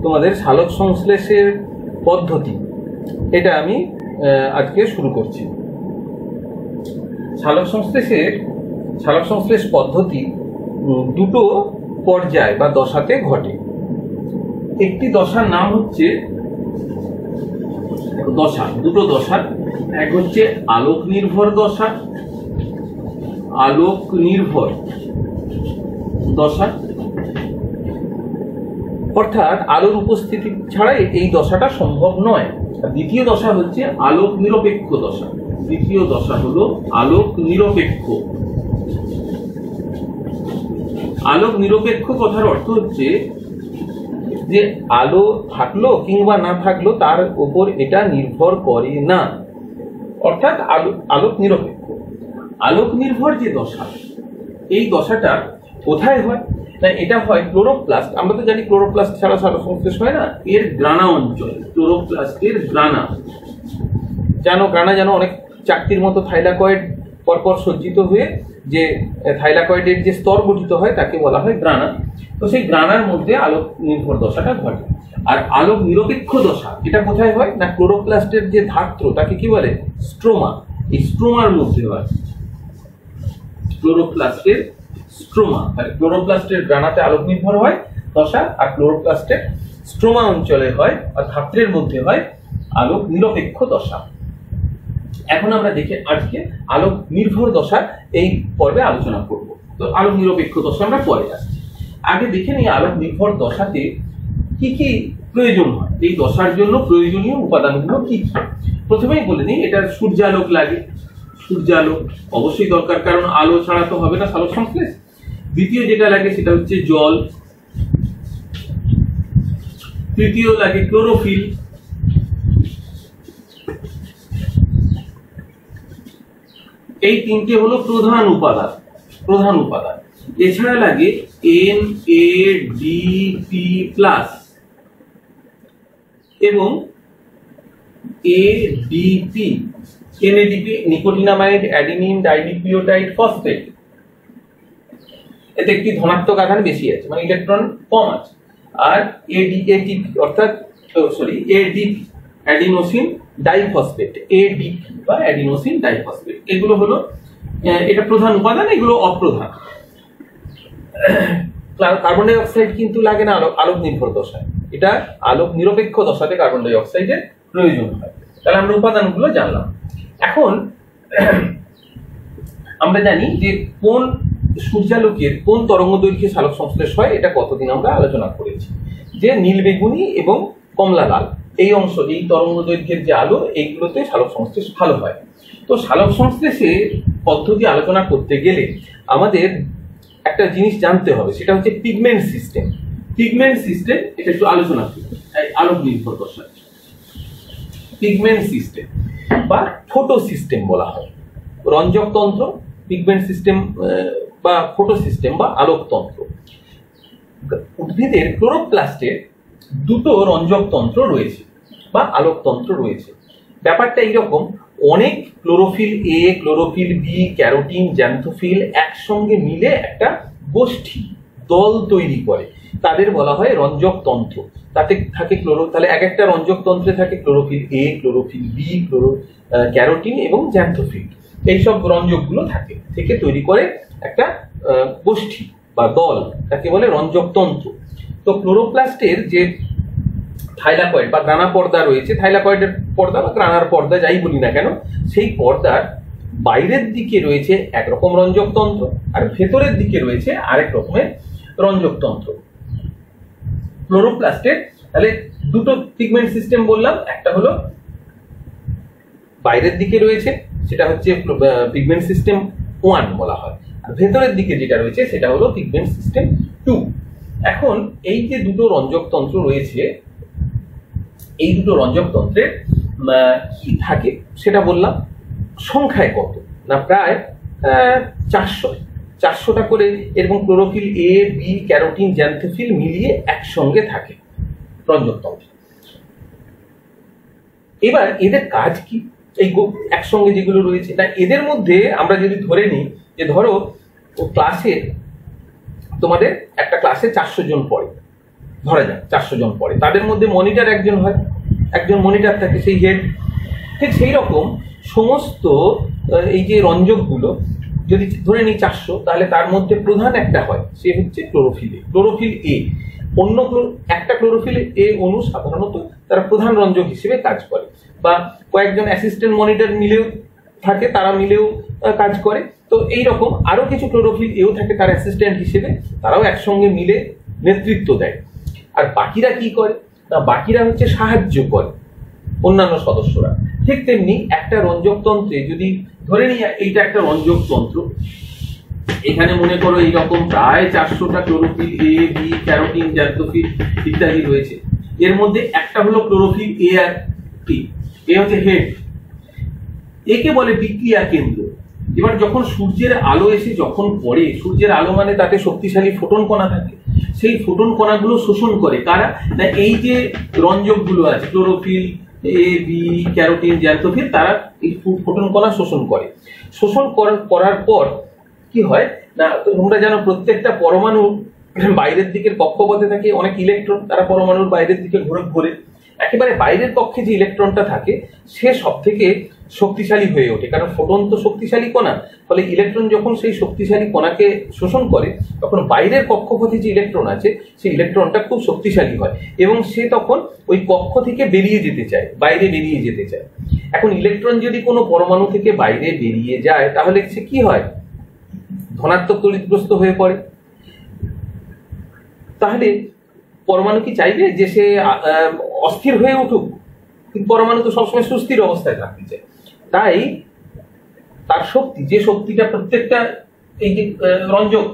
তোমাদের সালোক সংশ্লেষের পদ্ধতি, এটা আমি আজকে শুরু করছি। সালোক সংশ্লেষ পদ্ধতি দুটো পর্যায় বা দশাতে ঘটে। একটি দশার নাম হচ্ছে দুটো দশা, এক হচ্ছে আলোক নির্ভর দশা, অর্থাৎ আলোর উপস্থিতি ছাড়া এই দশাটা সম্ভব নয়। দ্বিতীয় দশা হচ্ছে আলোক নিরপেক্ষ দশা। দ্বিতীয় দশা হলো আলোক নিরপেক্ষ। আলোক নিরপেক্ষ কথার অর্থ হচ্ছে যে আলো থাকলো কিংবা না থাকলো তার উপর এটা নির্ভর করে না, অর্থাৎ আলোক নিরপেক্ষ। আলোক নির্ভর যে দশা, এই দশাটা কোথায় হয় না, এটা হয় ক্লোরোপ্লাস্ট। আমরা তো জানি ক্লোরোপ্লাস্ট ছাড়া সালোক সংশ্লেষ হয় না। এর গ্রানা অঞ্চল, ক্লোরোপ্লাস্টের গ্রানা, গ্রানা যেন অনেক চাকতির মতো থাইলাকয়েড পরপর সজ্জিত হয়ে যে থাইলাকয়েডের যে স্তর গঠিত হয় তাকে বলা হয় গ্রানা। তো সেই গ্রানার মধ্যে আলোক নির্ভর দশাটা ঘটে। আর আলোক নিরপেক্ষ দশা এটা কোথায় হয় না, ক্লোরোপ্লাস্টের যে ধাত্র তাকে কি বলে, স্ট্রোমা। এই স্ট্রোমার মধ্যে হয় ক্লোরোপ্লাস্টের স্ট্রোমা। আর ক্লোরোপ্লাস্টের গ্রানাতে আলোক নির্ভর হয় দশা, আর ক্লোরোপ্লাস্টের স্ট্রোমা অঞ্চলে হয় আর ধাত্রের মধ্যে হয় আলোক নিরপেক্ষ দশা। এখন আমরা আজকে আলোক নির্ভর দশা এই পর্বে আলোচনা করব। তো আলোক নিরপেক্ষ দশা আমরা পরে আসছি। আগে দেখে নিই আলোক নির্ভর দশাতে কি কি প্রয়োজন হয়, এই দশার জন্য প্রয়োজনীয় উপাদানগুলো কি কি। প্রথমেই বলে নিই, এটা সূর্যালোক লাগে। সূর্যালোক অবশ্যই দরকার, কারণ আলো ছাড়া তো হবে না সালোক সংশ্লেষ। দ্বিতীয় যেটা লাগে সেটা হচ্ছে জল। তৃতীয় লাগে ক্লোরোফিল। এই তিনটে হলো প্রধান উপাদান। এছাড়া লাগে NADP+ এবং ADP। NADP nicotinamide adenine dinucleotide phosphate. এতে একটি ধনাত্মক আধান বেশি আছে, মানে ইলেকট্রন কম আছে। আর ADP অর্থাৎ ADP অ্যাডিনোসিন ডাইফসফেট, ADP বা অ্যাডিনোসিন ডাইফসফেট। এগুলো হলো এটা প্রধান উপাদান, এগুলো অপ্রধান। কার্বন ডাই অক্সাইড কিন্তু লাগে না আলোক নির্ভর দশায়, এটা আলোক নিরপেক্ষ দশাতে কার্বন ডাই অক্সাইডের প্রয়োজন হয়। তাহলে আমরা উপাদানগুলো জানলাম। এখন আমরা জানি যে কোন সূর্যালোকের কোন তরঙ্গ দৈর্ঘ্যে সালোক সংশ্লেষ হয়, এটা কতদিন আমরা আলোচনা করেছি, যে নীল বেগুনি এবং কমলা লাল এই অংশ, এই তরঙ্গ দৈর্ঘ্যের যে আলো, এইগুলোতে সালোক সংশ্লেষ ভালো হয়। তো সালোক সংশ্লেষের পদ্ধতি আলোচনা করতে গেলে আমাদের একটা জিনিস জানতে হবে, সেটা হচ্ছে পিগমেন্ট সিস্টেম। এটা একটু আলোচনা করি। আলোক নির্ভর দশা পিগমেন্ট সিস্টেম বা ফটো সিস্টেম বলা হয়। রঞ্জক তন্ত্র, পিগমেন্ট সিস্টেম বা ফটো সিস্টেম বা আলোকতন্ত্র। উদ্ভিদের ক্লোরোপ্লাস্টে দুটো রঞ্জক তন্ত্র রয়েছে বা আলোকতন্ত্র রয়েছে। ব্যাপারটা এইরকম, অনেক chlorophyll A, chlorophyll B, carotene, xanthophyll একসঙ্গে মিলে একটা গোষ্ঠী দল তৈরি করে, তাদের বলা হয় রঞ্জক তন্ত্র। তাতে থাকে তাহলে এক একটা রঞ্জক তন্ত্রে থাকে chlorophyll A, chlorophyll B, carotene এবং জ্যান্থোফিল। এইসব রঞ্জকগুলো থেকে তৈরি করে একটা গোষ্ঠী বা দল, তাকে বলে রঞ্জক তন্ত্র। তো ক্লোরোপ্লাস্টের যে থাইলাকয়েড বা গ্রানা পর্দা রয়েছে, থাইলাকয়েডের পর্দা বা গ্রানার পর্দা যাই বলি না কেন, সেই পর্দার বাইরের দিকে রয়েছে একরকম রঞ্জক তন্ত্র আর ভেতরের দিকে রয়েছে আরেক রকমের রঞ্জক তন্ত্র। ক্লোরোপ্লাস্টের তাহলে দুটো পিগমেন্ট সিস্টেম বললাম, একটা হলো বাইরের দিকে রয়েছে সেটা হচ্ছে পিগমেন্ট সিস্টেম 1 বলা হয়, আর ভেতরের দিকে যেটা রয়েছে সেটা হলো পিগমেন্ট সিস্টেম 2। এখন এই যে দুটো রঞ্জক তন্ত্র রয়েছে, এই দুটো রঞ্জক তন্ত্রের কি থাকে সেটা বললাম। সংখ্যায় কত না, প্রায় 400টা করে এরকম chlorophyll A, B, carotene, xanthophyll মিলিয়ে একসঙ্গে থাকে রঞ্জক তন্ত্র। এবার এদের কাজ কি, এই একসঙ্গে যেগুলো রয়েছে, না এদের মধ্যে আমরা যদি ধরে নিই যে ধরো ক্লাসে তোমাদের একটা ক্লাসে 400 জন পড়ে, ধরা যাক 400 জন পড়ে, তাদের মধ্যে মনিটর একজন হয়, একজন মনিটর থাকে, সেই হেড। ঠিক সেই রকম সমস্ত এই যে রঞ্জকগুলো যদি ধরে নিই 400, তাহলে তার মধ্যে প্রধান একটা হয়, সে হচ্ছে ক্লোরোফিল এ। ক্লোরোফিল এ অন্য একটা ক্লোরোফিল এ অণু সাধারণত তারা প্রধান রঞ্জক হিসেবে কাজ করে, বা কয়েকজন অ্যাসিস্ট্যান্ট মনিটর মিলেও থাকে, তারা মিলেও কাজ করে। তো এইরকম আরো কিছু ক্লোরোফিল এও থাকে তার অ্যাসিস্ট্যান্ট হিসেবে, তারাও একসঙ্গে মিলে নেতৃত্ব দেয়। আর বাকিরা কি করে না, বাকিরা হচ্ছে সাহায্য করে অন্যান্য সদস্যরা। ঠিক তেমনি একটা রঞ্জক তন্ত্রে যদি ধরে নিই এইটা একটা রঞ্জক তন্ত্র, এখানে মনে করো এইরকম প্রায় 400টা chlorophyll A, B, carotene, xanthophyll ইত্যাদি রয়েছে। এর মধ্যে একটা হলো ক্লোরোফিল এ আর টি, এ হচ্ছে হেড, একে বলে বিক্রিয়া কেন্দ্র। এবার যখন সূর্যের আলো এসে যখন পড়ে, সূর্যের আলো মানে তাতে শক্তিশালী ফোটন কণা থাকে, সেই ফোটন কণাগুলো শোষণ করে কারা না, এই যে রঞ্জকগুলো আছে chlorophyll A, B, carotene, xanthophyll, তারা এই ফোটন কণা শোষণ করে। শোষণ করার পর কি হয় না, তোমরা জানো প্রত্যেকটা পরমাণু বাইরের দিকের কক্ষপথে থাকে অনেক ইলেকট্রন, তারা পরমাণুর বাইরের দিকে ঘোরে। একেবারে বাইরের কক্ষে যে ইলেকট্রনটা থাকে সে সব থেকে শক্তিশালী হয়ে ওঠে, কারণ ফোটন তো শক্তিশালী কণা, ফলে ইলেকট্রন যখন সেই শক্তিশালী কণাকে শোষণ করে তখন বাইরের কক্ষপথে যে ইলেকট্রন আছে সেই ইলেকট্রনটা খুব শক্তিশালী হয়, এবং সে তখন ওই কক্ষ থেকে বেরিয়ে যেতে চায়, বাইরে বেরিয়ে যেতে চায়। এখন ইলেকট্রন যদি কোনো পরমাণু থেকে বাইরে বেরিয়ে যায় তাহলে সে কি হয়, ধনাত্মক তড়িৎগ্রস্ত হয়ে পড়ে। তাহলে পরমাণু কি চাইবে যে সে অস্থির হয়ে উঠুক? কিন্তু পরমাণু তো সবসময় সুস্থির অবস্থায় থাকতে চায়। তাই তার শক্তি, যে শক্তিটা প্রত্যেকটা এই যে রঞ্জক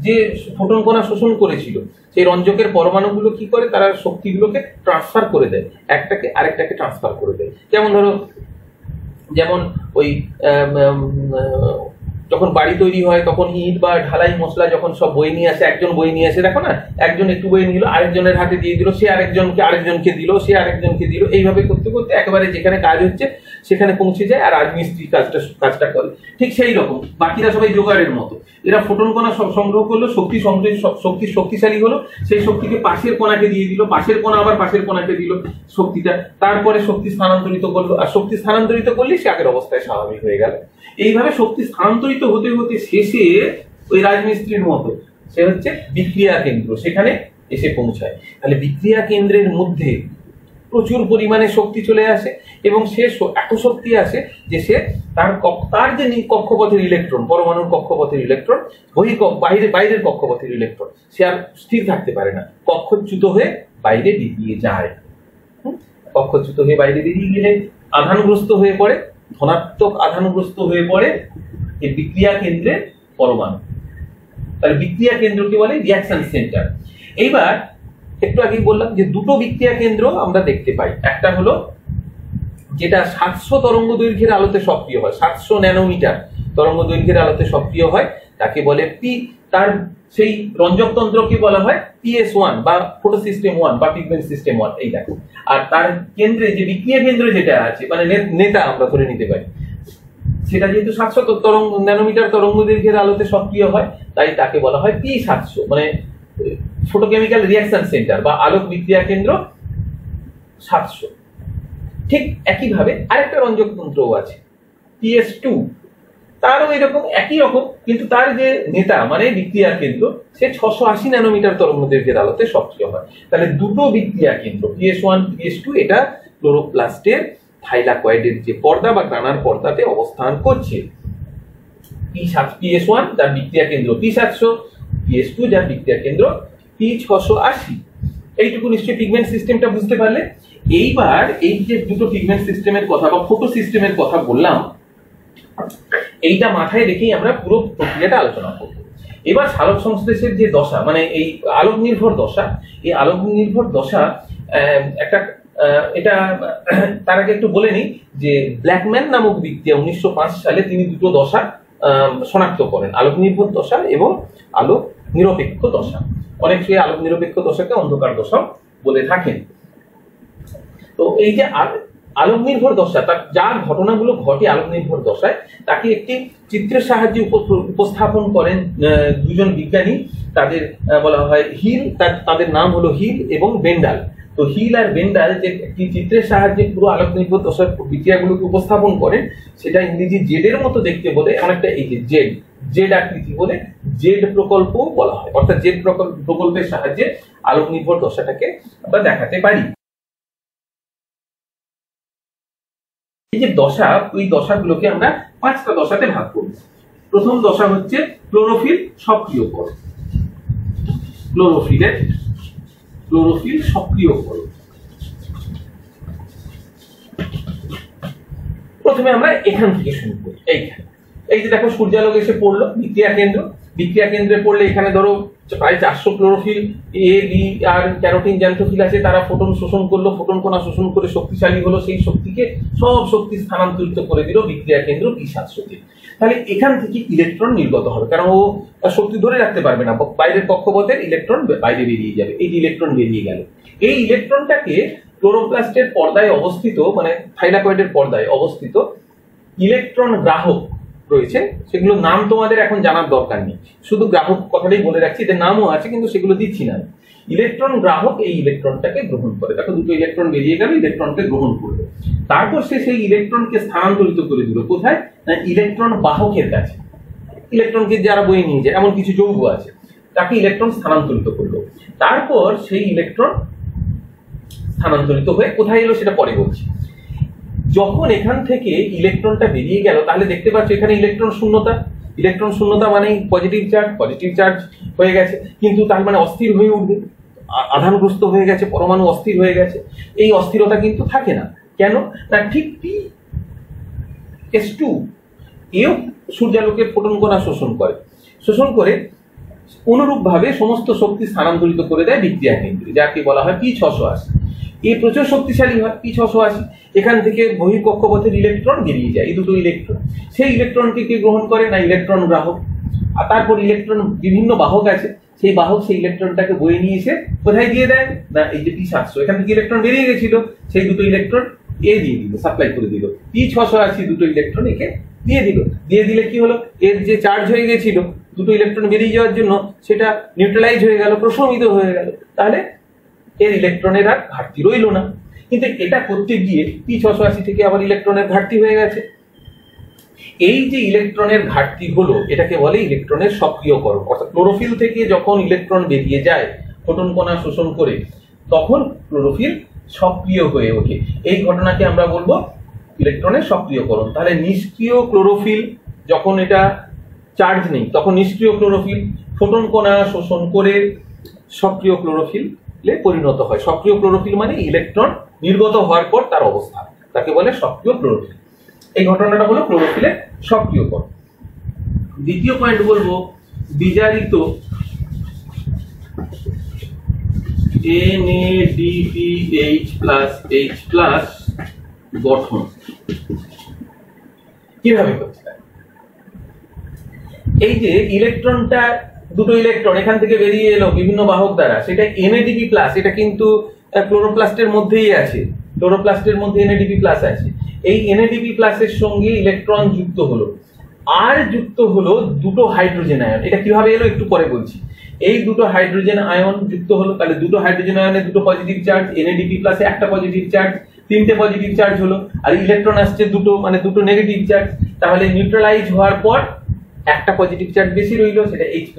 যে ফোটন কণা শোষণ করেছিল, সেই রঞ্জকের পরমাণুগুলো কি করে, তারা শক্তিগুলোকে ট্রান্সফার করে দেয়, একটাকে আরেকটাকে ট্রান্সফার করে দেয়। যেমন ওই যখন বাড়ি তৈরি হয় তখন ইট বা ঢালাই মশলা যখন সব বই নিয়ে আসে, একজন বই নিয়ে আসে, দেখো না, একজন একটু বই নিল, আরেকজনের হাতে দিয়ে দিল, সে আরেকজনকে দিল, সে আরেকজনকে দিল, এইভাবে করতে করতে একেবারে যেখানে কাজ হচ্ছে সেখানে পৌঁছে যায়, আর রাজমিস্ত্রি কাজটা করে। ঠিক সেই রকম বাকিরা সবাই জোগাড়ের মতো, এরা ফোটন কণা সংগ্রহ করলো, শক্তিশালী হলো, সেই শক্তিকে পাশের কণাকে দিয়ে দিল, পাশের কণা আবার পাশের কণাকে দিল শক্তিটা, তারপরে শক্তি স্থানান্তরিত করলো, আর শক্তি স্থানান্তরিত করলে সে আগের অবস্থায় স্বাভাবিক হয়ে গেল। এইভাবে শক্তি স্থানান্তরিত হতে হতে শেষে ওই রাজমিস্ত্রির মতো সে হচ্ছে বিক্রিয়া কেন্দ্র, সেখানে এসে পৌঁছায়। তাহলে বিক্রিয়া কেন্দ্রের মধ্যে প্রচুর পরিমাণে শক্তি চলে আসে, এবং সে এত শক্তি আসে যে সে তার যে কক্ষপথের ইলেকট্রন, পরমাণুর কক্ষপথের ইলেকট্রন, বাইরের কক্ষপথের ইলেকট্রন, সে আর স্থির থাকতে পারে না, কক্ষচ্যুত হয়ে বাইরে বেরিয়ে যায়। কক্ষচ্যুত হয়ে বাইরে বেরিয়ে গেলে আধানগ্রস্ত হয়ে পড়ে, ধনাত্মক আধানগ্রস্ত হয়ে পড়ে এই বিক্রিয়া কেন্দ্রের পরমাণু। তাহলে বিক্রিয়া কেন্দ্রকে বলে রিঅ্যাকশন সেন্টার। এইবার একটু আগেই বললাম যে দুটো বিক্রিয়া কেন্দ্র আমরা দেখতে পাই, একটা হলো যেটা 700 তরঙ্গ দৈর্ঘ্যের আলোতে সক্রিয় হয়, 700 ন্যানোমিটার তরঙ্গ দৈর্ঘ্যের আলোতে সক্রিয় হয়, তাকে বলে পি। তার সেই রঞ্জক তন্ত্রকে বলা হয় PS1 বা ফটো সিস্টেম 1 বা পিগমেন্ট সিস্টেম 1, এই দেখো। আর তার কেন্দ্রে যে বিক্রিয়া কেন্দ্র যেটা আছে, মানে নেতা আমরা ধরে নিতে পারি, সেটা যেহেতু 700 ন্যানোমিটার তরঙ্গ দৈর্ঘ্যের আলোতে সক্রিয় হয়, তাই তাকে বলা হয় P700, মানে ফটোকেমিক্যাল রিঅ্যাকশন সেন্টার বা আলোক বিক্রিয়া কেন্দ্র 700। ঠিক একইভাবে আরেকটা রঞ্জক তন্ত্রও আছে PS2, তারও এরকম একই রকম, কিন্তু তার যে নেতা মানে বিক্রিয়া কেন্দ্র সে 680 ন্যানোমিটার তরঙ্গ দৈর্ঘ্যের আলোতে সক্রিয় হয়। তাহলে দুটো বিক্রিয়া কেন্দ্র PS1 PS2 এটা ক্লোরোপ্লাস্টের থাইলাকয়েডের যে পর্দা বা গ্রানার পর্দাতে অবস্থান করছে। PS1 যার বিক্রিয়া কেন্দ্র P700, PS2 যার বিক্রিয়া কেন্দ্র P680। এইটুকু নিশ্চয়ই পিগমেন্ট সিস্টেমটা বুঝতে পারলে। এইবার এই যে দুটো পিগমেন্ট সিস্টেমের কথা বা ফটো সিস্টেমের কথা বললাম, এইটা মাথায় রেখেই আমরা পুরো প্রক্রিয়াটা আলোচনা করব। এবার সালোক সংশ্লেষের যে দশা, মানে এই আলোক নির্ভর দশা, এই আলোক নির্ভর দশা একটা এটা তার আগে একটু বলে নিই যে ব্ল্যাকম্যান নামক ব্যক্তি 1905 সালে তিনি দুটো দশা শনাক্ত করেন, আলোক নির্ভর দশা এবং আলোক নিরপেক্ষ দশা। অনেক সময় আলোক নিরপেক্ষ দশাকে অন্ধকার দশা বলে থাকেন। তো এই যে আলোক নির্ভর দশা, তার যার ঘটনাগুলো ঘটে আলোক নির্ভর দশায়, তাকে একটি চিত্রের সাহায্যে উপস্থাপন করেন দুজন বিজ্ঞানী। তাদের বলা হয় হিল, তাদের নাম হলো হিল এবং বেন্ডাল। তো হিল আর বেন্ডাল যে একটি চিত্রের সাহায্যে পুরো আলোক নির্ভর দশার বিক্রিয়াগুলোকে উপস্থাপন করেন, সেটা ইংরেজি জেডের মতো দেখতে বলে, অনেকটা এই যে জেড আকৃতি বলে জেড প্রকল্প বলা হয়। অর্থাৎ জেড প্রকল্পের সাহায্যে আলোক নির্ভর দশাটাকে আমরা দেখাতে পারি। এই যে দশা, ওই দশাগুলোকে আমরা 5টা দশাতে ভাগ করব। প্রথম দশা হচ্ছে ক্লোরোফিল সক্রিয়করণ। ক্লোরোফিল সক্রিয়করণ। প্রথমে আমরা এখান থেকে শুরু করি। এই যে দেখো সূর্যালোক এসে পড়লো বিক্রিয়া কেন্দ্রে পড়লে এখানে ধরো প্রায় 400 chlorophyll, A B R carotene xanthophyll আছে, তারা ফোটন শোষণ করলো, ফোটন কণা শোষণ করে শক্তিশালী হলো, সেই শক্তিকে সব শক্তি স্থানান্তরিত করে দিল বিক্রিয়া কেন্দ্র P700-তে। তাহলে এখান থেকে ইলেকট্রন নির্গত হবে, কারণ ও শক্তি ধরে রাখতে পারবে না, বাইরের কক্ষপথের ইলেকট্রন বাইরে বেরিয়ে যাবে। এই যে ইলেকট্রন বেরিয়ে গেল, এই ইলেকট্রনটাকে ক্লোরোপ্লাস্টের পর্দায় অবস্থিত, মানে থাইলাকয়েডের পর্দায় অবস্থিত ইলেকট্রন গ্রাহক রয়েছে, সেগুলোর নাম তোমাদের এখন জানার দরকার নেই, শুধু গ্রাহক কথাটাই বলে রাখছি, এদের নামও আছে কিন্তু সেগুলো দিচ্ছি না। ইলেকট্রন গ্রাহক এই ইলেকট্রনটাকে গ্রহণ করে, দেখো দুটো ইলেকট্রন বেরিয়ে গেল, ইলেকট্রনকে গ্রহণ করবে। তারপর সে সেই ইলেকট্রনকে স্থানান্তরিত করে দিল কোথায়, না ইলেকট্রন বাহকের কাছে। ইলেকট্রনকে যারা বয়ে নিয়ে যায় এমন কিছু যৌগ আছে, তাকে ইলেকট্রন স্থানান্তরিত করলো। তারপর সেই ইলেকট্রন স্থানান্তরিত হয়ে কোথায় এলো সেটা পরে বলছি। যখন এখান থেকে ইলেকট্রনটা বেরিয়ে গেল, তাহলে দেখতে পাচ্ছ এখানে ইলেকট্রন শূন্যতা মানে পজিটিভ চার্জ হয়ে গেছে, কিন্তু তার মানে অস্থির হয়ে উঠবে, আধানগ্রস্ত হয়ে গেছে, পরমাণু অস্থির হয়ে গেছে। এই অস্থিরতা কিন্তু থাকে না, কেন না ঠিক P(S2) এও সূর্যালোকের ফোটন কণা শোষণ করে অনুরূপভাবে সমস্ত শক্তি স্থানান্তরিত করে দেয় বিক্রিয়া কেন্দ্রে, যাকে বলা হয় P680। এই প্রচুর শক্তিশালী হয় P680। এখান থেকে বহির্কক্ষপথের ইলেকট্রন বেরিয়ে যায়, এই দুটো ইলেকট্রন, সেই ইলেকট্রনকে কে গ্রহণ করে, না ইলেকট্রন গ্রাহক। আর তারপর ইলেকট্রন বিভিন্ন বাহক আছে, সেই বাহক সেই ইলেকট্রনটাকে বয়ে নিয়ে এসে কোথায় দিয়ে দেয়, না এই যে P700, এখান থেকে ইলেকট্রন বেরিয়ে গেছিল, সেই দুটো ইলেকট্রন দিয়ে দিল, সাপ্লাই করে দিল। P680 দুটো ইলেকট্রন একে দিয়ে দিলে কি হলো, এর যে চার্জ হয়ে গেছিল দুটো ইলেকট্রন বেরিয়ে যাওয়ার জন্য, সেটা নিউট্রালাইজ হয়ে গেল, প্রশমিত হয়ে গেল, তাহলে এর ইলেকট্রনের আর ঘাটতি রইল না। কিন্তু এটা করতে গিয়ে P680 থেকে আবার ইলেকট্রনের ঘাটতি হয়ে গেছে। এই যে ইলেকট্রনের ঘাটতি হলো, এটাকে বলে ইলেকট্রনের সক্রিয়করণ। অর্থাৎ ক্লোরোফিল থেকে যখন ইলেকট্রন বেরিয়ে যায় ফোটন কণা শোষণ করে, তখন ক্লোরোফিল সক্রিয় হয়ে ওঠে। এই ঘটনাকে আমরা বলবো ইলেকট্রনের সক্রিয়করণ। তাহলে নিষ্ক্রিয় ক্লোরোফিল, যখন এটা চার্জ নেই তখন নিষ্ক্রিয় ক্লোরোফিল ফোটন কণা শোষণ করে সক্রিয় ক্লোরোফিলে পরিণত হয়। সক্রিয় ক্লোরোফিল মানে ইলেকট্রন নির্গত হওয়ার পর তার অবস্থা, তাকে বলে সক্রিয় ক্লোরোফিল। এই ঘটনাটা হলো ক্লোরোফিলের সক্রিয়করণ। দ্বিতীয় পয়েন্ট বলবো বিজারিত NADPH+H+ গঠন কিভাবে হচ্ছে। এই যে ইলেকট্রনটা, দুটো ইলেকট্রন এখান থেকে বেরিয়ে এলো বিভিন্ন বাহক দ্বারা, সেটা NADP+, এটা কিন্তু ক্লোরোপ্লাস্টের মধ্যেই আছে, ক্লোরোপ্লাস্টের মধ্যে NADP+ আছে। এই NADP+ এর সঙ্গে ইলেকট্রন যুক্ত হলো, আর যুক্ত হলো দুটো হাইড্রোজেন আয়ন। এটা কিভাবে এলো একটু পরে বলছি। এই দুটো হাইড্রোজেন আয়ন যুক্ত হলো, তাহলে দুটো হাইড্রোজেন আয়নে দুটো পজিটিভ চার্জ, NADP+ এ একটা পজিটিভ চার্জ, তিনটে পজিটিভ চার্জ হলো, আর ইলেকট্রন আসছে দুটো, মানে দুটো নেগেটিভ চার্জ। তাহলে নিউট্রালাইজ হওয়ার পর একটা পজিটিভ চার্জ বেশি রইলো, সেটা H+।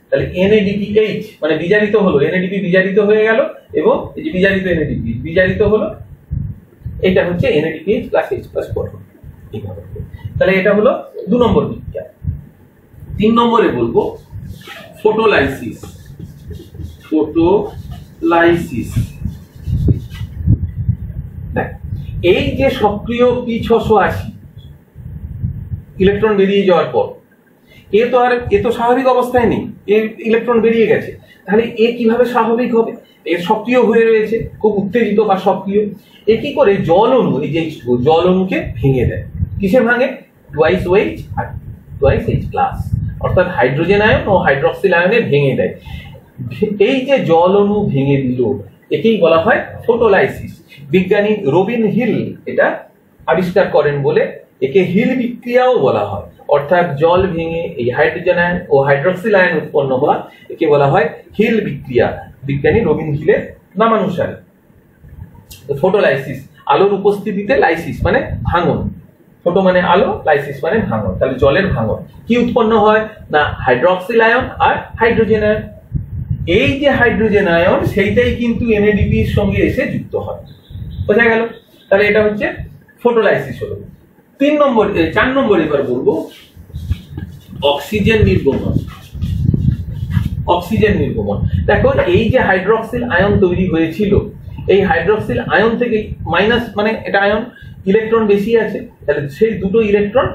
তাহলে NADPH মানে বিজারিত হলো, NADP বিজারিত হয়ে গেল, এবং এই যে বিজারিত NADP বিজারিত হলো, এটা হচ্ছে NADPH+ H+ গঠন। তাহলে এটা হলো 2 নম্বর বিক্রিয়া। 3 নম্বরে বলবো ফটোলাইসিস। এই যে সক্রিয় P680 ইলেকট্রন বেরিয়ে যাওয়ার পর, এ তো স্বাভাবিক অবস্থায় নেই, এর ইলেকট্রন বেরিয়ে গেছে, তাহলে এ কিভাবে স্বাভাবিক হবে? এর সক্রিয় হয়ে রয়েছে, খুব উত্তেজিত বা সক্রিয়। এ কি করে জল অণু, এই যে জল অণুকে ভেঙে দেয়। কিসে ভাঙে? টুয়াইস OH আর টুয়াইস H+, অর্থাৎ হাইড্রোজেন আয়ন ও হাইড্রক্সিল আয়নে ভেঙে দেয়। এই যে জল অণু ভেঙে দিল, একেই বলা হয় ফটোলাইসিস। বিজ্ঞানী রবিন হিল এটা আবিষ্কার করেন বলে একে হিল বিক্রিয়াও বলা হয়। অর্থাৎ জল ভেঙে এই হাইড্রোজেন আয়ন ও হাইড্রক্সিল আয়ন উৎপন্ন হওয়া একে বলা হয় হিল বিক্রিয়া, বিজ্ঞানী রবিন হিলের নামানুসারে। ফটোলাইসিস, আলোর উপস্থিতিতে লাইসিস মানে ভাঙন, ফটো মানে আলো, লাইসিস মানে ভাঙন। তাহলে জলের ভাঙন কি উৎপন্ন হয় না হাইড্রক্সিল আয়ন আর হাইড্রোজেন আয়ন। এই যে হাইড্রোজেন আয়ন সেইটাই কিন্তু NADP এর সঙ্গে এসে যুক্ত হয়। বোঝা গেল? তাহলে এটা হচ্ছে ফটোলাইসিস হলো। 4 নম্বর এবার বলবো অক্সিজেন নির্গমন। অক্সিজেন নির্গমন, দেখো এই যে হাইড্রক্সিল আয়ন তৈরি হয়েছিল, এই হাইড্রক্সিল আয়ন থেকে মাইনাস মানে এটা আয়ন, ইলেকট্রন বেশি আছে, তাহলে সেই দুটো ইলেকট্রন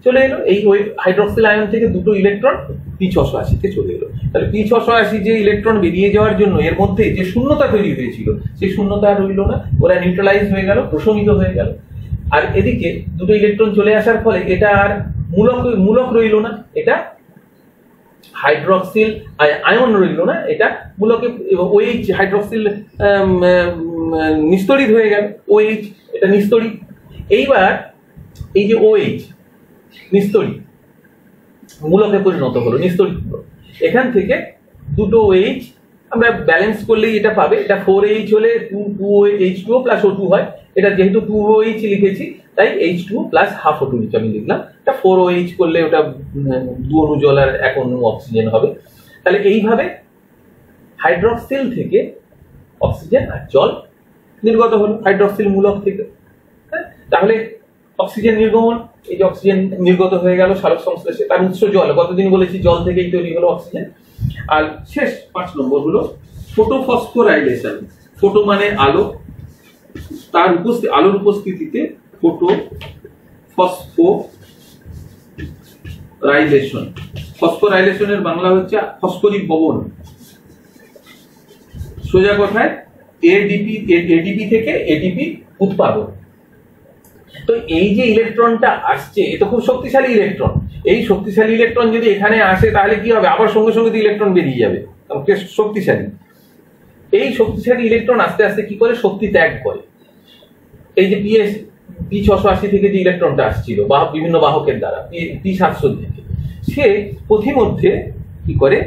চলে এলো এই ওই হাইড্রক্সিল আয়ন থেকে, দুটো ইলেকট্রন P680 তে চলে এলো। তাহলে P680 যে ইলেকট্রন বেরিয়ে যাওয়ার জন্য এর মধ্যে যে শূন্যতা তৈরি হয়েছিল সেই শূন্যতা আর রইল না, ওরা নিউট্রালাইজ হয়ে গেল, প্রশমিত হয়ে গেল। আর এদিকে দুটো ইলেকট্রন চলে আসার ফলে এটা আর মূলক রইল না, এটা হাইড্রক্সিল আয়ন রইল না, এটা মূলকে OH হাইড্রক্সিল নিস্তড়িত হয়ে গেল, OH এটা নিস্তড়িত। এইবার এই যে OH নিস্তড়িত মূলকে পরিণত হলো, নিস্তড়িত হলো। এখান থেকে দুটো OH আমরা ব্যালেন্স করলেই এটা পাবে, এটা 4H হলে 2H2O প্লাস O2 হয়। এটা যেহেতু 2OH লিখেছি তাই H2O প্লাস হাফ O2 আমি লিখলাম। এটা 4OH করলে ওটা 2 অণু জল আর 1 অণু অক্সিজেন হবে। তাহলে এইভাবে হাইড্রক্সিল থেকে অক্সিজেন আর জল নির্গত হলো হাইড্রক্সিল মূলক থেকে। তাহলে অক্সিজেন নির্গমন, এই যে অক্সিজেন নির্গত হয়ে গেল সালোক সংশ্লেষে, তার উৎস জল, কতদিন বলেছি জল থেকেই তৈরি হলো অক্সিজেন। আর শেষ 5 নম্বর হলো ফটোফসফোরাইলেশন। ফটো মানে আলো, তার আলোর উপস্থিতিতে ফটোফসফোরাইলেশন। ফসফোরাইলেশনের বাংলা হচ্ছে ফসফরিক ভবন। সোজা কথায় ADP থেকে ATP উৎপাদন। তো এই যে ইলেকট্রনটা আসছে এটা খুব শক্তিশালী ইলেকট্রন, এই শক্তিশালী ইলেকট্রন যদি এখানে আসে তাহলে কি হবে, আবার সঙ্গে সঙ্গে ইলেকট্রন বেরিয়ে যাবে, শক্তিশালী। এই শক্তিশালী ইলেকট্রন আস্তে আস্তে কি করে শক্তি ত্যাগ করে। এই যে P680 থেকে যে ইলেকট্রনটা আসছিল বিভিন্ন বাহকের দ্বারা P700 থেকে, সে পথিমধ্যে কি করে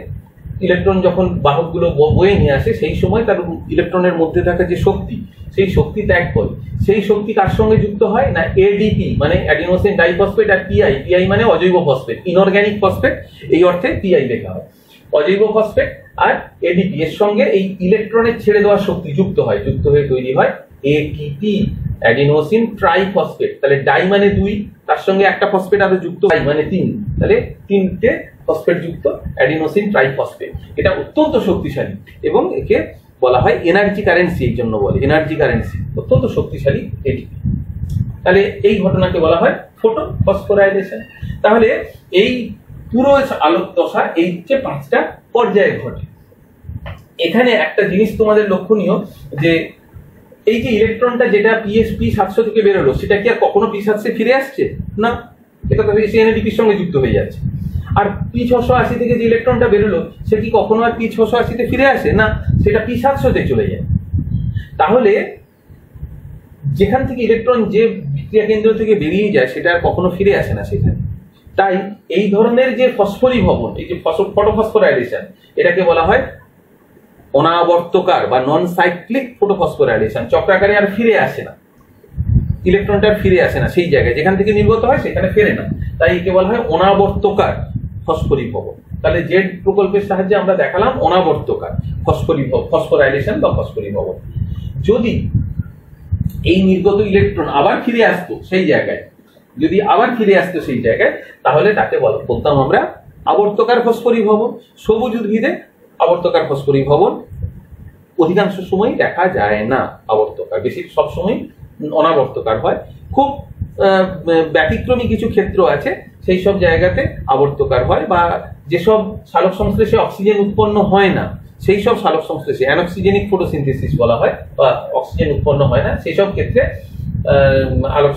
ইলেকট্রন যখন বাহকগুলো বয়ে নিয়ে আসে সেই সময় তার ইলেকট্রনের মধ্যে থাকা যে শক্তি, সেই শক্তি ত্যাগ করে। সেই শক্তি কার সঙ্গে যুক্ত হয় না ADP মানে অ্যাডিনোসিন ডাইফসফেট আর PI মানে অজৈব ফসফেট, ইনঅর্গানিক ফসফেট, এই অর্থে PI লেখা হয়। অজৈব ফসফেট আর ADP এর সঙ্গে এই ইলেকট্রনের ছেড়ে দেওয়ার শক্তি যুক্ত হয়, যুক্ত হয়ে তৈরি হয় ATP অ্যাডিনোসিন ট্রাইফসফেট। তাহলে ডাই মানে 2, তার সঙ্গে একটা ফসফেট আরো যুক্ত হয় মানে 3, তাহলে 3টে ফসফেট যুক্ত অ্যাডিনোসিন ট্রাইফসফেট। এটা অত্যন্ত শক্তিশালী এবং একে বলা হয় এনার্জি কারেন্সি, এই জন্য বলে এনার্জি কারেন্সি, অত্যন্ত শক্তিশালী এটিপি। তাহলে এই ঘটনাকে বলা হয় ফটোফসফোরাইলেশন। তাহলে এই পুরো আলোক দশা এই যে 5টা পর্যায়ে ঘটে। এখানে একটা জিনিস তোমাদের লক্ষণীয় যে এই যে ইলেকট্রনটা যেটা P700 থেকে বেরোলো সেটা কি আর কখনো P700 ফিরে আসছে না, এটা তো NADP-র সঙ্গে যুক্ত হয়ে যাচ্ছে। আর P680 থেকে যে ইলেকট্রনটা বেরোলো সে কি কখনো আর P680 তে ফিরে আসে না, সেটা P700 তে চলে যায়। তাহলে যেখান থেকে ইলেকট্রন যে বিক্রিয়া কেন্দ্র থেকে বেরিয়ে যায় সেটা আর কখনো ফিরে আসে না সেখানে। তাই এই ধরনের যে ফসফরিভবন, এই যে ফটোফসফোরাইলেশন, এটাকে বলা হয় অনাবর্তকার বা নন সাইক্লিক ফটোফসফোরাইলেশন। চক্রাকারে আর ফিরে আসে না, ইলেকট্রনটা আর ফিরে আসে না সেই জায়গায় যেখান থেকে নির্গত হয় সেখানে ফেরে না, তাই একে বলা হয় অনাবর্তকার ফসফরিভবন। তাহলে জেড প্রকল্পের সাহায্যে আমরা দেখালাম অনাবর্তকার ফসফোরাইলেশন বা ফসফরিভবন। যদি এই নির্গত ইলেকট্রন আবার ফিরে আসতো সেই জায়গায়, যদি আবার ফিরে আসতো সেই জায়গায়, তাহলে তাকে বলতাম আমরা আবর্তকার ফসফরিভবন। সবুজ উদ্ভিদে আবর্তকার ফসফরিভবন অধিকাংশ সময় দেখা যায় না, আবর্তকার বেশি সবসময় অনাবর্তকার হয়। খুব ব্যতিক্রমী কিছু ক্ষেত্র আছে, সেই সব জায়গাতে আবর্তকার হয়, বা যেসব সালোক সংশ্লেষে অক্সিজেন উৎপন্ন হয় না সেই সব সালোক সংশ্লেষে অ্যানক্সিজেনিক ফটোসিনথেসিস বলা হয়, বা অক্সিজেন উৎপন্ন হয় না সেই সব ক্ষেত্রে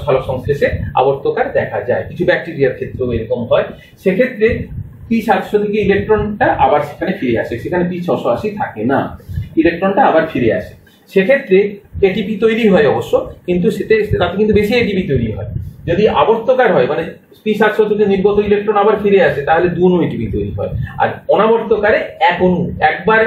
সালোক সংশ্লেষে আবর্তকার দেখা যায়। কিছু ব্যাকটেরিয়ার ক্ষেত্রেও এরকম হয়। সেক্ষেত্রে P700 থেকে ইলেকট্রনটা আবার সেখানে ফিরে আসে, সেখানে P680 থাকে না, ইলেকট্রনটা আবার ফিরে আসে। সেক্ষেত্রে এটিপি তৈরি হয় অবশ্য, কিন্তু তাতে কিন্তু বেশি এটিপি তৈরি হয়। যদি আবর্তকার হয়, মানে P700 থেকে নির্গত ইলেকট্রন আবার ফিরে আসে, তাহলে 2 অণু এটিপি তৈরি হয়। আর অনাবর্তকারে 1 অণু, একবার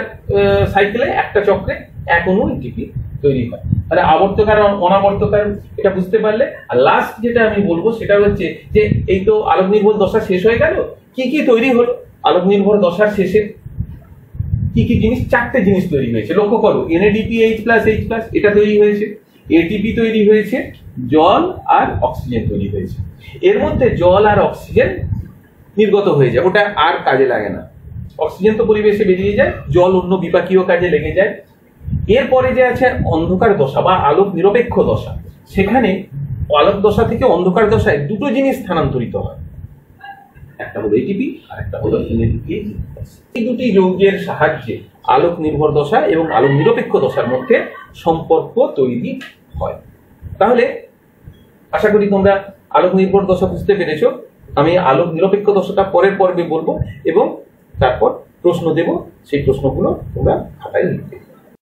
সাইকেলে একটা চক্রে 1 অণু এটিপি তৈরি হয়। তাহলে আবর্তকার অনাবর্তকার এটা বুঝতে পারলে। আর লাস্ট যেটা আমি বলবো সেটা হচ্ছে যে এই তো আলোক নির্ভর দশা শেষ হয়ে গেল, কি কি তৈরি হলো আলোক নির্ভর দশার শেষে? কি কি জিনিস? 4টে জিনিস তৈরি হয়েছে, লক্ষ্য করো। NADPH+H+ এটা তৈরি হয়েছে, এটিপি তৈরি হয়েছে, জল আর অক্সিজেন তৈরি হয়েছে। এর মধ্যে জল আর অক্সিজেন নির্গত হয়ে যায়, ওটা আর কাজে লাগে না। অক্সিজেন তো পরিবেশে বেরিয়ে যায়, জল অন্য বিপাকীয় কাজে লেগে যায়। এরপরে যে আছে অন্ধকার দশা বা আলোক নিরপেক্ষ দশা, সেখানে আলোক দশা থেকে অন্ধকার দশায় দুটো জিনিস স্থানান্তরিত হয়, একটা হলো এটিপি আর একটা হলো NADPH। এই দুটি যৌগের সাহায্যে আলোক নির্ভর দশা এবং আলোক নিরপেক্ষ দশার মধ্যে সম্পর্ক তৈরি হয়। তাহলে আশা করি তোমরা আলোক নির্ভর দশা বুঝতে পেরেছো। আমি আলোক নিরপেক্ষ দশাটা পরের পর্বে বলবো এবং তারপর প্রশ্ন দেব, সেই প্রশ্নগুলো তোমরা খাতায় লিখবে।